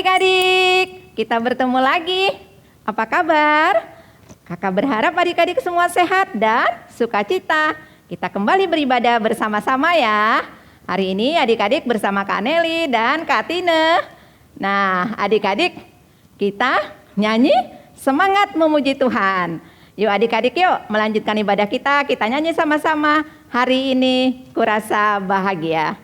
adik-adik, kita bertemu lagi. Apa kabar? Kakak berharap adik-adik semua sehat dan sukacita. Kita kembali beribadah bersama-sama ya. Hari ini adik-adik bersama Kak Nelly dan Kak Tine. Nah, adik-adik, kita nyanyi semangat memuji Tuhan. Yuk adik-adik, yuk melanjutkan ibadah kita. Kita nyanyi sama-sama. Hari ini kurasa bahagia.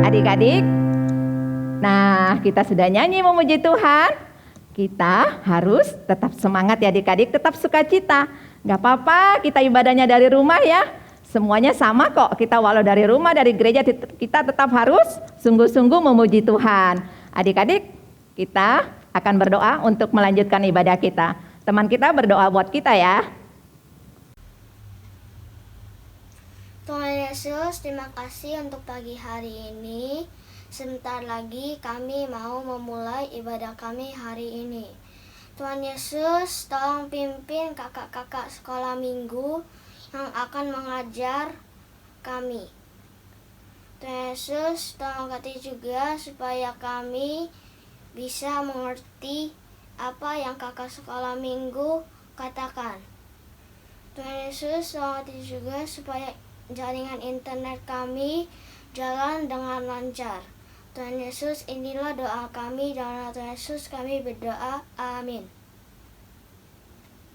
Adik-adik, nah kita sudah nyanyi memuji Tuhan. Kita harus tetap semangat ya adik-adik, tetap sukacita. Gak apa-apa kita ibadahnya dari rumah ya. Semuanya sama kok, kita walau dari rumah, dari gereja, kita tetap harus sungguh-sungguh memuji Tuhan. Adik-adik, kita akan berdoa untuk melanjutkan ibadah kita. Teman kita berdoa buat kita ya. Tuhan Yesus, terima kasih untuk pagi hari ini. Sebentar lagi kami mau memulai ibadah kami hari ini. Tuhan Yesus, tolong pimpin kakak-kakak sekolah minggu yang akan mengajar kami. Tuhan Yesus, tolong ganti juga supaya kami bisa mengerti apa yang kakak sekolah minggu katakan. Tuhan Yesus, tolong ganti juga supaya jaringan internet kami jalan dengan lancar. Tuhan Yesus, inilah doa kami. Dalam nama Tuhan Yesus kami berdoa. Amin.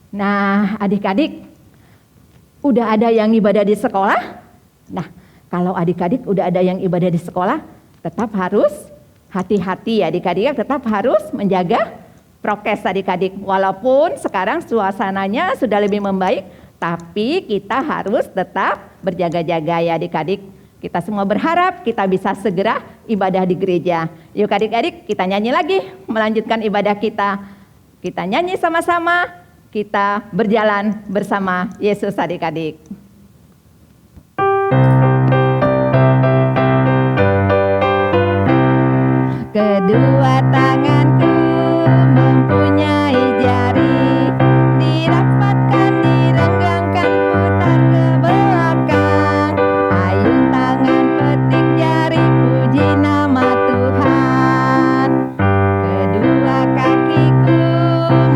Nah, adik-adik, udah ada yang ibadah di sekolah? Nah, kalau adik-adik udah ada yang ibadah di sekolah, tetap harus hati-hati ya adik-adik, tetap harus menjaga prokes adik-adik. Walaupun sekarang suasananya sudah lebih membaik, tapi kita harus tetap berjaga-jaga ya adik-adik. Kita semua berharap kita bisa segera ibadah di gereja. Yuk adik-adik, kita nyanyi lagi melanjutkan ibadah kita. Kita nyanyi sama-sama, kita berjalan bersama Yesus adik-adik. Kedua tanganku mempunyai jari, dirapatkan, direnggangkan, putar ke belakang. Ayun tangan, petik jari, puji nama Tuhan. Kedua kakiku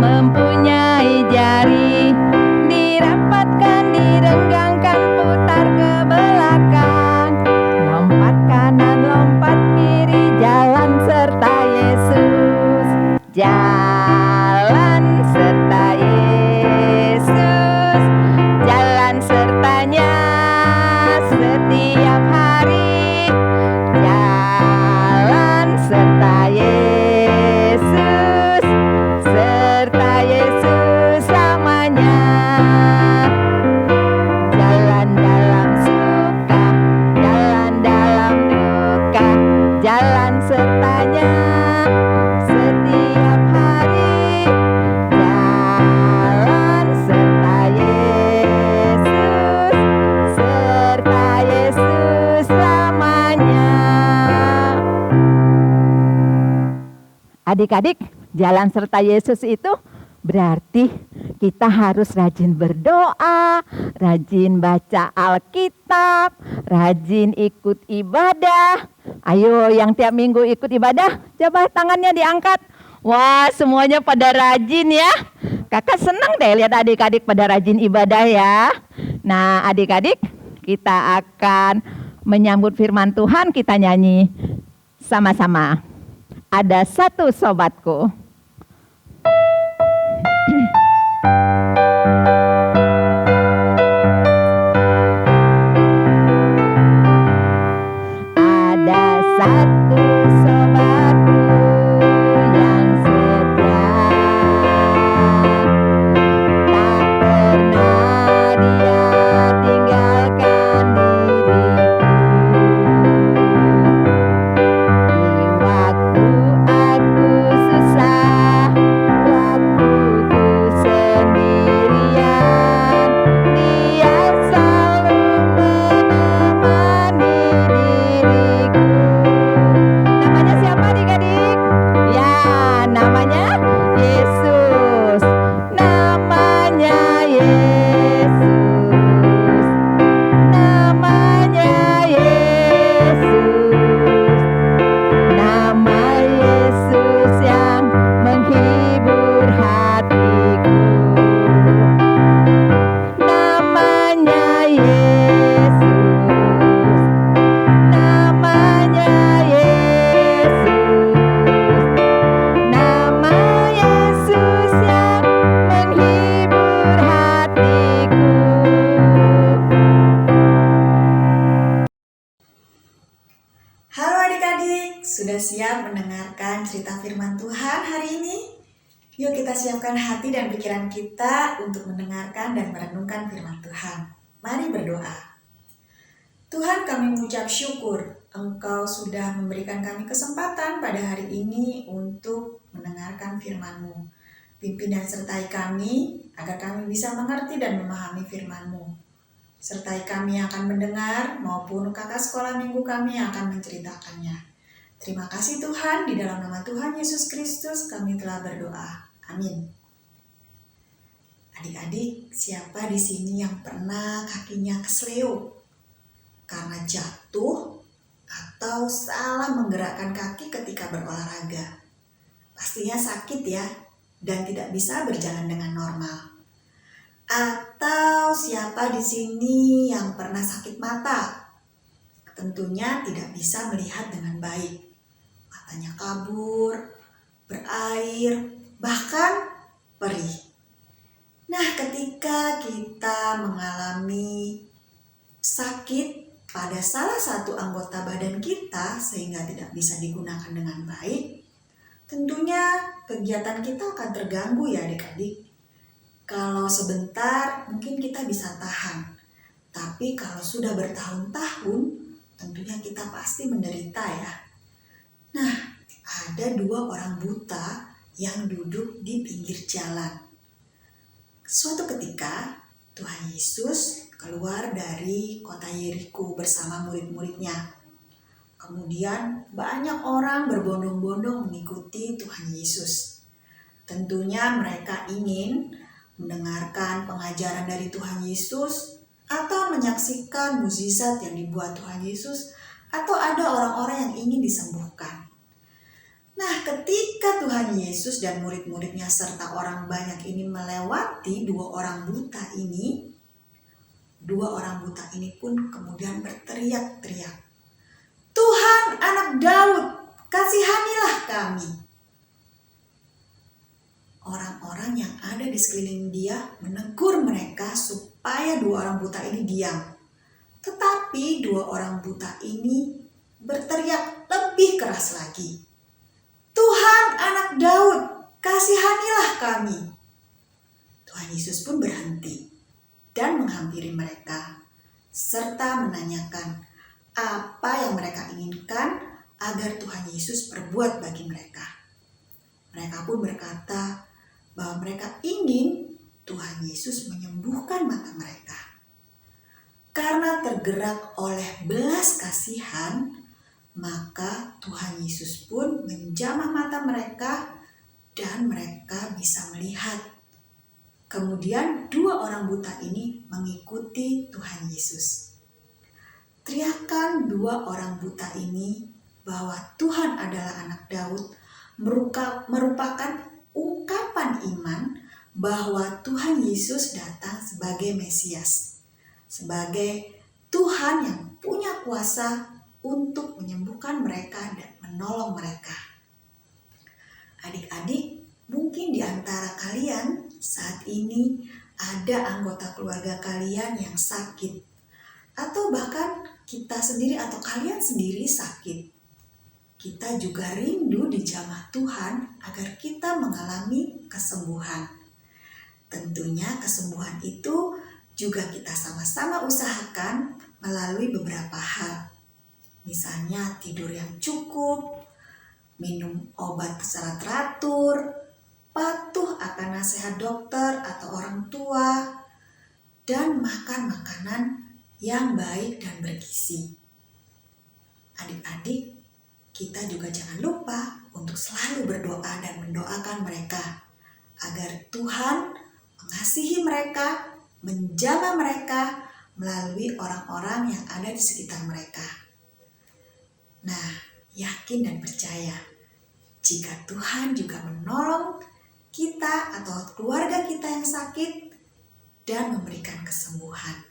mempunyai jari, dirapatkan, direnggangkan, putar ke belakang. Lompat kanan, lompat kiri, jalan serta Yesus. Adik-adik, jalan serta Yesus itu berarti kita harus rajin berdoa, rajin baca Alkitab, rajin ikut ibadah. Ayo yang tiap minggu ikut ibadah, coba tangannya diangkat. Wah, semuanya pada rajin ya. Kakak senang deh lihat adik-adik pada rajin ibadah ya. Nah, adik-adik, kita akan menyambut firman Tuhan, kita nyanyi sama-sama. Ada satu sobatku. Ada satu sobatku yang setia, tak pernah dia tinggalkan diriku. Di waktu aku susah, waktu ku sendirian, dia selalu menemani diriku. Namanya siapa adik-adik? Ya, namanya Yesus. Namanya Yesus. Namanya Yesus. Nama Yesus yang menghibur hatiku. Namanya Yesus. Namanya Yesus. Nama Yesus yang menghibur hatiku. Halo adik-adik, sudah siap mendengarkan cerita firman Tuhan hari ini? Yuk kita siapkan hati dan pikiran kita untuk mendengarkan dan merenungkan firman Tuhan. Mari berdoa. Tuhan, kami mengucap syukur Engkau sudah memberikan kami kesempatan pada hari ini untuk mendengarkan firman-Mu. Pimpin dan sertai kami agar kami bisa mengerti dan memahami firman-Mu. Sertai kami yang akan mendengar maupun kakak sekolah minggu kami yang akan menceritakannya. Terima kasih Tuhan, di dalam nama Tuhan Yesus Kristus kami telah berdoa. Amin. Adik-adik, siapa di sini yang pernah kakinya kesleo karena jatuh atau salah menggerakkan kaki ketika berolahraga? Pastinya sakit ya, dan tidak bisa berjalan dengan normal. Atau siapa di sini yang pernah sakit mata? Tentunya tidak bisa melihat dengan baik. Matanya kabur, berair, bahkan perih. Nah, ketika kita mengalami sakit pada salah satu anggota badan kita sehingga tidak bisa digunakan dengan baik, tentunya kegiatan kita akan terganggu ya adik-adik. Kalau sebentar mungkin kita bisa tahan, tapi kalau sudah bertahun-tahun tentunya kita pasti menderita ya. Nah, ada 2 orang buta yang duduk di pinggir jalan. Suatu ketika Tuhan Yesus keluar dari kota Yeriko bersama murid-muridnya. Kemudian banyak orang berbondong-bondong mengikuti Tuhan Yesus. Tentunya mereka ingin mendengarkan pengajaran dari Tuhan Yesus atau menyaksikan mukjizat yang dibuat Tuhan Yesus, atau ada orang-orang yang ingin disembuhkan. Nah, ketika Tuhan Yesus dan murid-muridnya serta orang banyak ini melewati 2 orang buta ini, 2 orang buta ini pun kemudian berteriak-teriak, "Tuhan, Anak Daud, kasihanilah kami." Orang-orang yang ada di sekeliling dia menegur mereka supaya 2 orang buta ini diam. Tetapi 2 orang buta ini berteriak lebih keras lagi, "Tuhan, Anak Daud, kasihanilah kami." Tuhan Yesus pun berhenti dan menghampiri mereka serta menanyakan apa yang mereka inginkan agar Tuhan Yesus perbuat bagi mereka. Mereka pun berkata bahwa mereka ingin Tuhan Yesus menyembuhkan mata mereka. Karena tergerak oleh belas kasihan, Maka Tuhan Yesus pun menjamah mata mereka dan mereka bisa melihat. Kemudian 2 orang buta ini mengikuti Tuhan Yesus. Teriakan 2 orang buta ini bahwa Tuhan adalah anak Daud merupakan ungkapan iman bahwa Tuhan Yesus datang sebagai Mesias, sebagai Tuhan yang punya kuasa untuk menyembuhkan mereka dan menolong mereka. Adik-adik, mungkin di antara kalian saat ini ada anggota keluarga kalian yang sakit, atau bahkan kita sendiri atau kalian sendiri sakit. Kita juga rindu dijamah Tuhan agar kita mengalami kesembuhan. Tentunya kesembuhan itu juga kita sama-sama usahakan melalui beberapa hal. Misalnya tidur yang cukup, minum obat secara teratur, patuh akan nasihat dokter atau orang tua, dan makan makanan yang baik dan bergizi. Adik-adik, kita juga jangan lupa untuk selalu berdoa dan mendoakan mereka agar Tuhan mengasihi mereka, menjamah mereka melalui orang-orang yang ada di sekitar mereka. Nah, yakin dan percaya jika Tuhan juga menolong kita atau keluarga kita yang sakit dan memberikan kesembuhan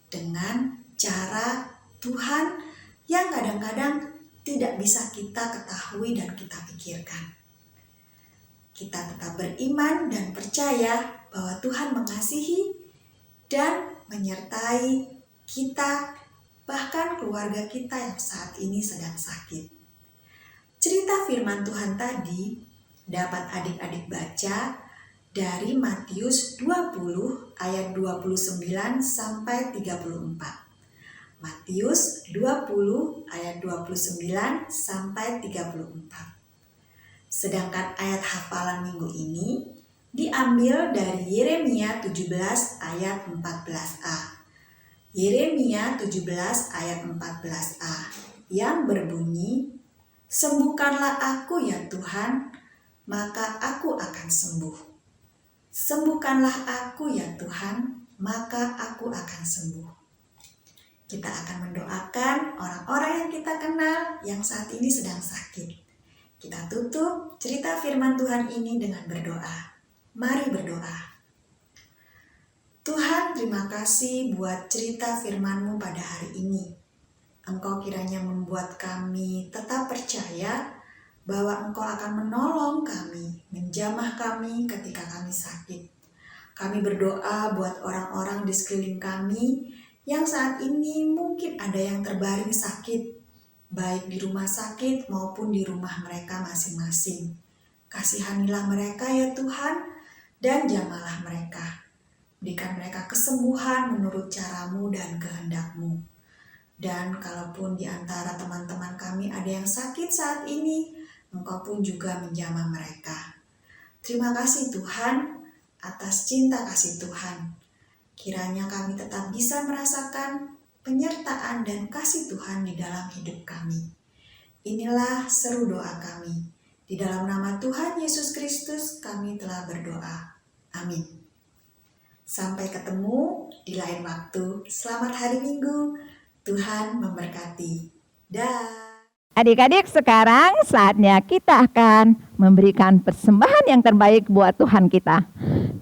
dengan cara Tuhan yang kadang-kadang tidak bisa kita ketahui dan kita pikirkan. Kita tetap beriman dan percaya bahwa Tuhan mengasihi dan menyertai kita, bahkan keluarga kita yang saat ini sedang sakit. Cerita firman Tuhan tadi dapat adik-adik baca dari Matius 20 ayat 29 sampai 34. Matius 20 ayat 29 sampai 34. Sedangkan ayat hafalan minggu ini diambil dari Yeremia 17 ayat 14a. Yeremia 17 ayat 14a yang berbunyi, "Sembuhkanlah aku ya Tuhan, maka aku akan sembuh. Sembuhkanlah aku ya Tuhan, maka aku akan sembuh." Kita akan mendoakan orang-orang yang kita kenal yang saat ini sedang sakit. Kita tutup cerita firman Tuhan ini dengan berdoa. Mari berdoa. Tuhan, terima kasih buat cerita firman-Mu pada hari ini. Engkau kiranya membuat kami tetap percaya bahwa Engkau akan menolong kami, menjamah kami ketika kami sakit. Kami berdoa buat orang-orang di sekeliling kami yang saat ini mungkin ada yang terbaring sakit, baik di rumah sakit maupun di rumah mereka masing-masing. Kasihanilah mereka ya Tuhan, dan jamahlah mereka. Berikan mereka kesembuhan menurut cara-Mu dan kehendak-Mu. Dan kalaupun di antara teman-teman kami ada yang sakit saat ini, Engkau pun juga menjamah mereka. Terima kasih Tuhan atas cinta kasih Tuhan. Kiranya kami tetap bisa merasakan penyertaan dan kasih Tuhan di dalam hidup kami. Inilah seru doa kami. Di dalam nama Tuhan Yesus Kristus kami telah berdoa. Amin. Sampai ketemu di lain waktu. Selamat hari Minggu. Tuhan memberkati. Dah. Adik-adik, sekarang saatnya kita akan memberikan persembahan yang terbaik buat Tuhan kita.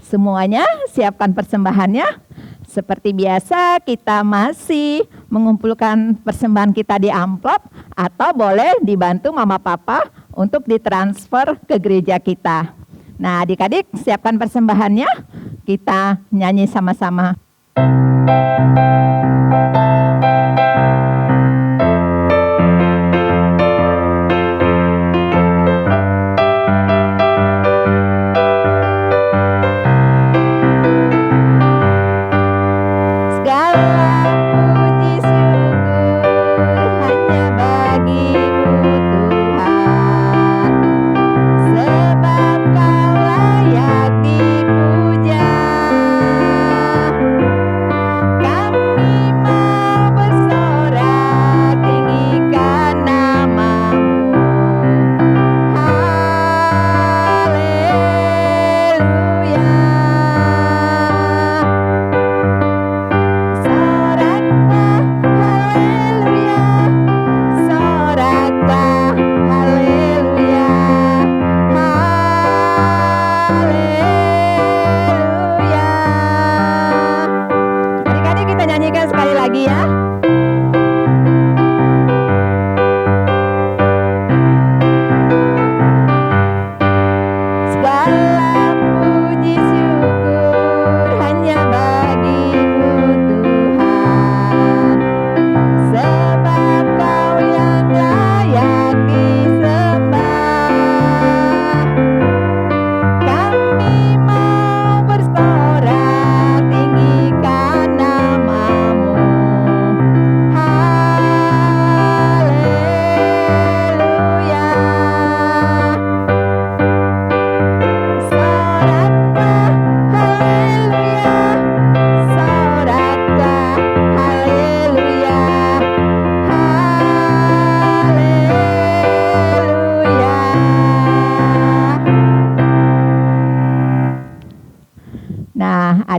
Semuanya siapkan persembahannya. Seperti biasa kita masih mengumpulkan persembahan kita di amplop atau boleh dibantu mama papa untuk ditransfer ke gereja kita. Nah, adik-adik siapkan persembahannya. Kita nyanyi sama-sama. Kami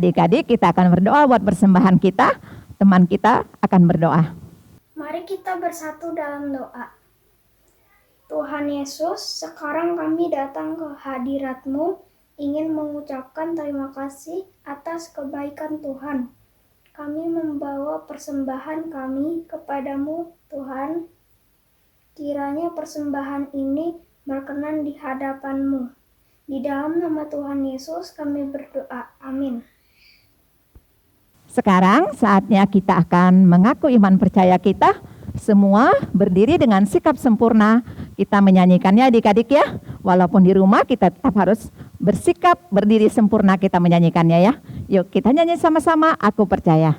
Adik-adik, kita akan berdoa buat persembahan kita. Teman kita akan berdoa. Mari kita bersatu dalam doa. Tuhan Yesus, sekarang kami datang ke hadirat-Mu, ingin mengucapkan terima kasih atas kebaikan Tuhan. Kami membawa persembahan kami kepadamu, Tuhan. Kiranya persembahan ini berkenan di hadapan-Mu. Di dalam nama Tuhan Yesus kami berdoa. Amin. Sekarang saatnya kita akan mengaku iman percaya kita. Semua berdiri dengan sikap sempurna. Kita menyanyikannya adik-adik ya. Walaupun di rumah kita tetap harus bersikap berdiri sempurna kita menyanyikannya ya. Yuk kita nyanyi sama-sama, aku percaya.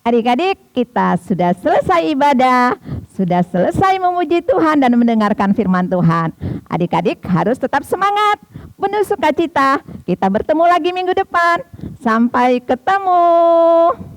Adik-adik, kita sudah selesai ibadah, sudah selesai memuji Tuhan dan mendengarkan firman Tuhan. Adik-adik harus tetap semangat, penuh sukacita. Kita bertemu lagi minggu depan. Sampai ketemu.